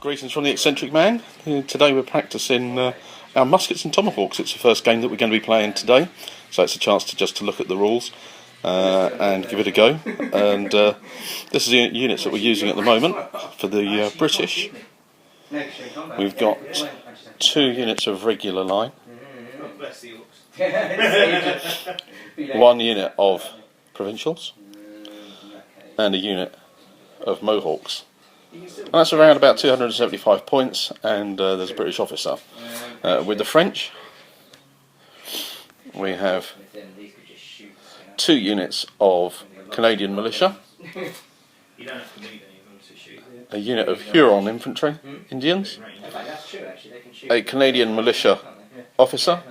Greetings from the Eccentric Man. Today we're practicing our Muskets and Tomahawks. It's the first game that we're going to be playing today, so it's a chance to look at the rules and give it a go. And this is the units that we're using at the moment for the British. We've got 2 units of regular line, 1 unit of provincials, and a unit of Mohawks. And that's around about 275 points, and there's a British officer. With the French, we have 2 units of Canadian militia, a unit of Huron infantry, Indians, a Canadian militia officer,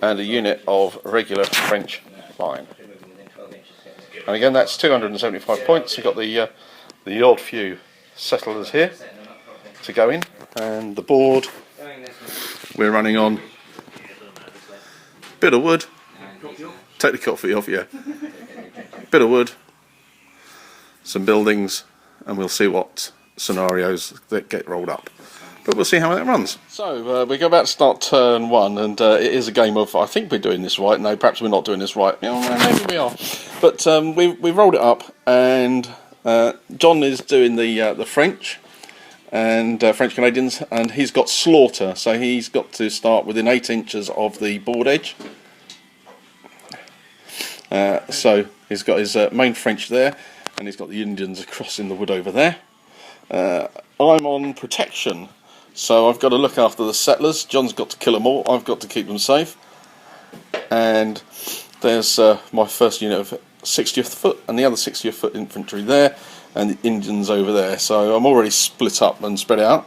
and a unit of regular French line. And again, that's 275 points. We've got the odd few settlers here to go in, and the board we're running on bit of wood. Take the coffee off, yeah. Bit of wood, some buildings, and we'll see what scenarios that get rolled up. But we'll see how that runs. So we're about to start turn 1, and it is a game of, I think we're doing this right. No, perhaps we're not doing this right. Maybe we are. But we rolled it up, and John is doing the French and French Canadians, and he's got slaughter, so he's got to start within 8 inches of the board edge. So he's got his main French there, and he's got the Indians across in the wood over there. I'm on protection, so I've got to look after the settlers. John's got to kill them all, I've got to keep them safe. And there's my first unit of 60th foot and the other 60th foot infantry there, and the Indians over there. So I'm already split up and spread out.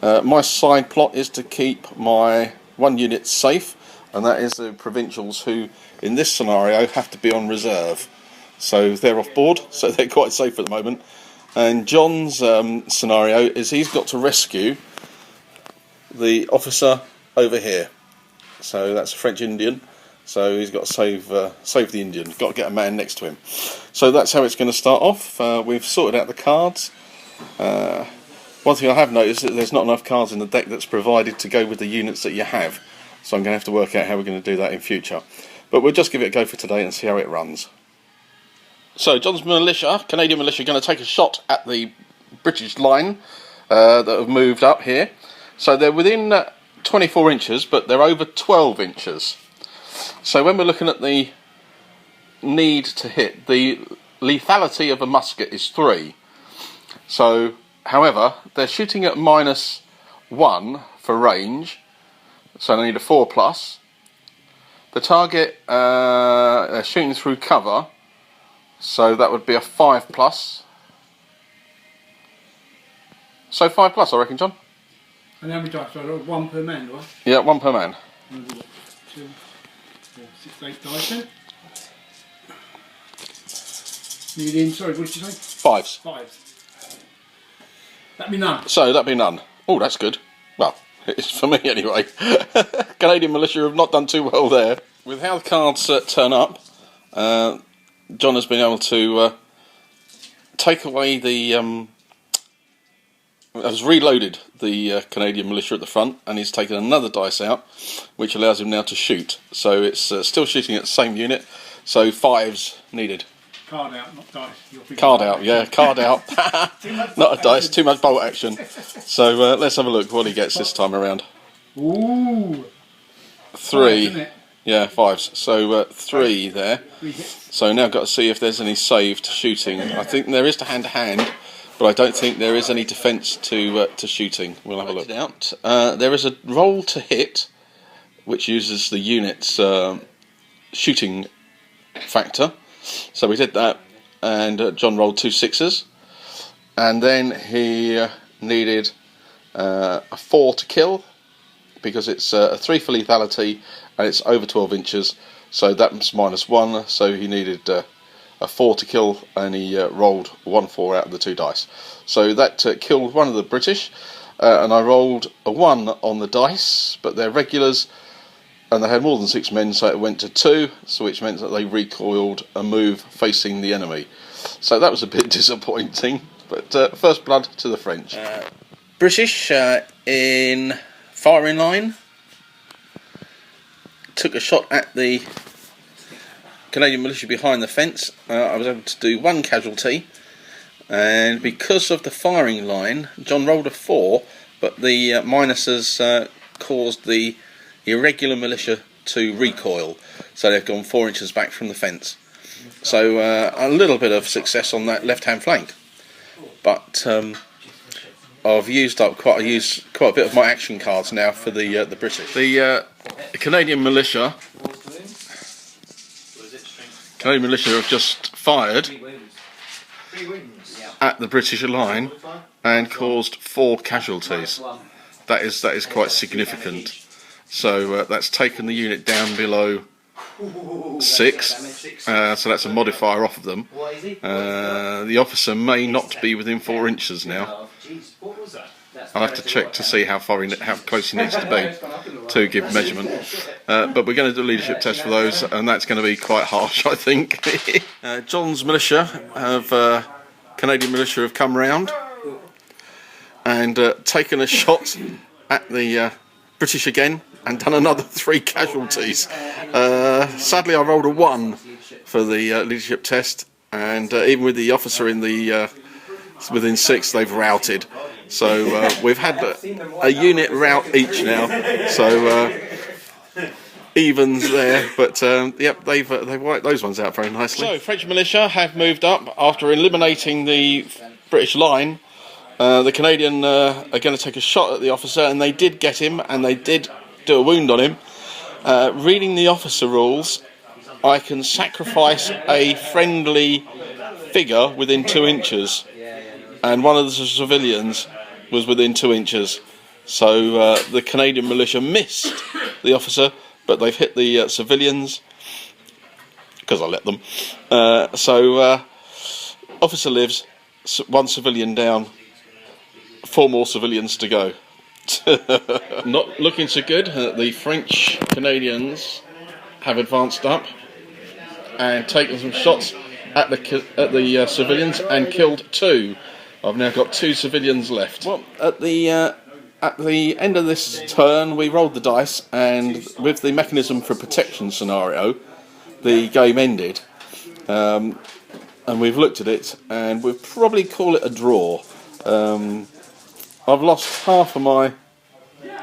My side plot is to keep my 1 unit safe, and that is the provincials, who in this scenario have to be on reserve. So they're off board, so they're quite safe at the moment. And John's scenario is he's got to rescue the officer over here. So that's a French Indian. So he's got to save the Indian. Got to get a man next to him. So that's how it's going to start off. We've sorted out the cards. One thing I have noticed is that there's not enough cards in the deck that's provided to go with the units that you have. So I'm going to have to work out how we're going to do that in future. But we'll just give it a go for today and see how it runs. So John's militia, Canadian militia, are going to take a shot at the British line that have moved up here. So they're within 24 inches, but they're over 12 inches. So when we're looking at the need to hit, the lethality of a musket is 3. So, however, they're shooting at -1 for range, so they need a 4+. The target, they're shooting through cover, so that would be a 5+. So 5+, I reckon, John. And how many dice? So 1 per man, do I? Yeah, 1 per man. 2, 4, 6, 8 dice then. Need in, sorry, what did you say? 5s. 5s. That'd be none. So that'd be none. Oh, that's good. Well, it's for me anyway. Canadian militia have not done too well there. With how the cards turn up, John has been able to take away the... has reloaded the Canadian militia at the front, and he's taken another dice out, which allows him now to shoot. So it's still shooting at the same unit, so 5s needed. Card out, not dice. Card out, yeah, card out. Not a dice, too much bolt action. So let's have a look what he gets this time around. Ooh! 3. 5, yeah, 5s. So 3 there. So now I've got to see if there's any saved shooting. I think there is to hand, but I don't think there is any defence to shooting. We'll have a look. There is a roll to hit, which uses the unit's shooting factor. So we did that, and John rolled 2 6s, and then he needed a 4 to kill, because it's a 3 for lethality, and it's over 12 inches, so that's -1, so he needed a 4 to kill, and he rolled 1 4 out of the 2 dice. So that killed one of the British, and I rolled a 1 on the dice, but they're regulars, and they had more than 6 men, so it went to 2, so which meant that they recoiled a move facing the enemy. So that was a bit disappointing, but first blood to the French. British in firing line. Took a shot at the Canadian militia behind the fence. I was able to do 1 casualty, and because of the firing line, John rolled a 4, but the minuses caused the irregular militia to recoil, so they've gone 4 inches back from the fence. So a little bit of success on that left-hand flank, but I've used up quite a bit of my action cards now for the British. The Canadian militia have just fired at the British line and caused 4 casualties. That is quite significant. So that's taken the unit down below 6. So that's a modifier off of them. The officer may not be within 4 inches now. I'll have to check to see how close he needs to be to give measurement. But we're going to do a leadership test for those, and that's going to be quite harsh, I think. John's Canadian militia have come round and taken a shot at the British again and done another 3 casualties. Sadly, I rolled a 1 for the leadership test, and even with the officer in the within 6, they've routed. So we've had a unit rout each now. So evens there, but yep, they've wiped those ones out very nicely. So French militia have moved up after eliminating the British line. The Canadian are going to take a shot at the officer, and they did get him, and they did do a wound on him. Reading the officer rules, I can sacrifice a friendly figure within 2 inches, and one of the civilians was within 2 inches. So the Canadian militia missed the officer, but they've hit the civilians because I let them. So officer lives, 1 civilian down, 4 more civilians to go. Not looking so good. The French Canadians have advanced up and taken some shots at the civilians and killed 2. I've now got 2 civilians left. Well, at the end of this turn, we rolled the dice, and with the mechanism for protection scenario, the game ended. And we've looked at it, and we'll probably call it a draw. I've lost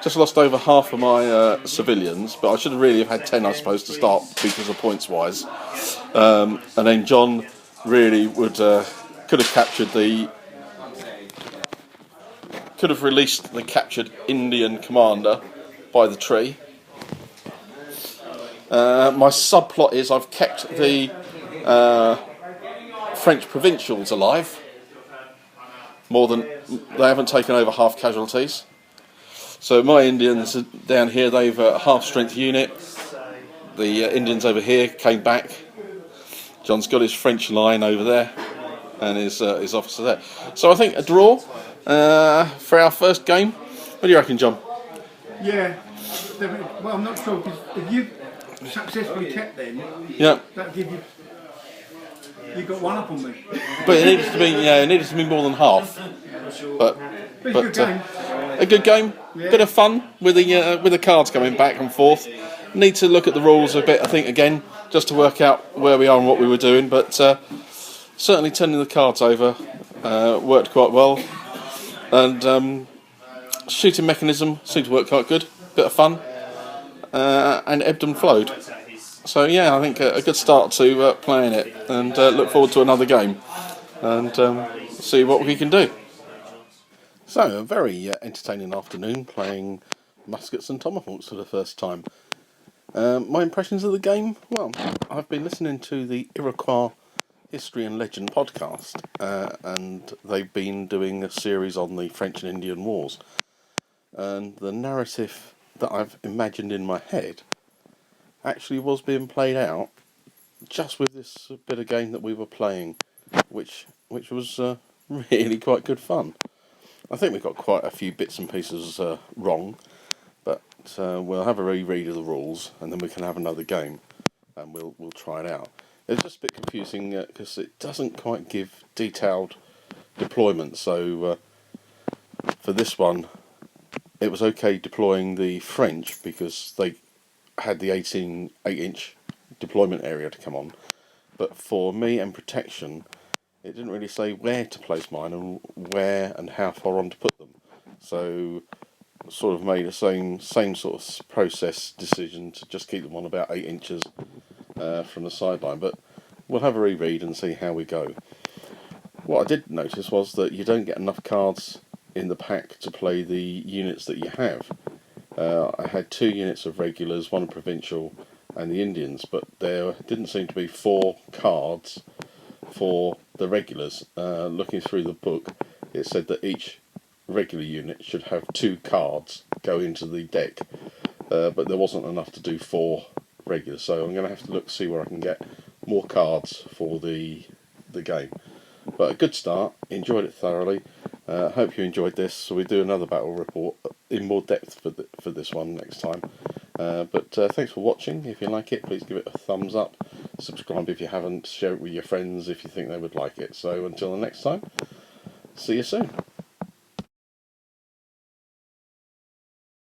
just lost over half of my civilians, but I should have really had 10, I suppose, to start because of points wise. And then John really could have released the captured Indian commander by the tree. My subplot is I've kept the French provincials alive. They haven't taken over half casualties. So my Indians down here, they've a half strength unit. The Indians over here came back. John's got his French line over there and his officer there. So I think a draw for our first game. What do you reckon, John? Yeah, definitely. Well, I'm not sure, because if you successfully kept them, yeah, that'd give you. You got 1 up on me. But it needed to be more than half. But a good game. A good game, Yeah. Bit of fun with the cards coming back and forth. Need to look at the rules a bit, I think, again, just to work out where we are and what we were doing. But certainly turning the cards over worked quite well, and shooting mechanism seemed to work quite good. Bit of fun, and ebbed and flowed. So yeah, I think a good start to playing it, and look forward to another game and see what we can do. So a very entertaining afternoon playing Muskets and Tomahawks for the first time. My impressions of the game? Well, I've been listening to the Iroquois History and Legend podcast, and they've been doing a series on the French and Indian Wars. And the narrative that I've imagined in my head actually was being played out just with this bit of game that we were playing, which was really quite good fun. I think we got quite a few bits and pieces wrong, but we'll have a reread of the rules, and then we can have another game, and we'll try it out. It's just a bit confusing because it doesn't quite give detailed deployment. So for this one, it was okay deploying the French because they had the 8-inch deployment area to come on. But for me and protection, it didn't really say where to place mine and where and how far on to put them. So sort of made the same sort of process decision to just keep them on about 8 inches from the sideline. But we'll have a reread and see how we go. What I did notice was that you don't get enough cards in the pack to play the units that you have. I had 2 units of regulars, 1 provincial and the Indians, but there didn't seem to be 4 cards for the regulars. Looking through the book, it said that each regular unit should have 2 cards go into the deck, but there wasn't enough to do 4 regulars, so I'm going to have to look to see where I can get more cards for the game. But a good start, enjoyed it thoroughly. Hope you enjoyed this. So we do another battle report in more depth for this one next time. But thanks for watching. If you like it, please give it a thumbs up. Subscribe if you haven't. Share it with your friends if you think they would like it. So until the next time, see you soon.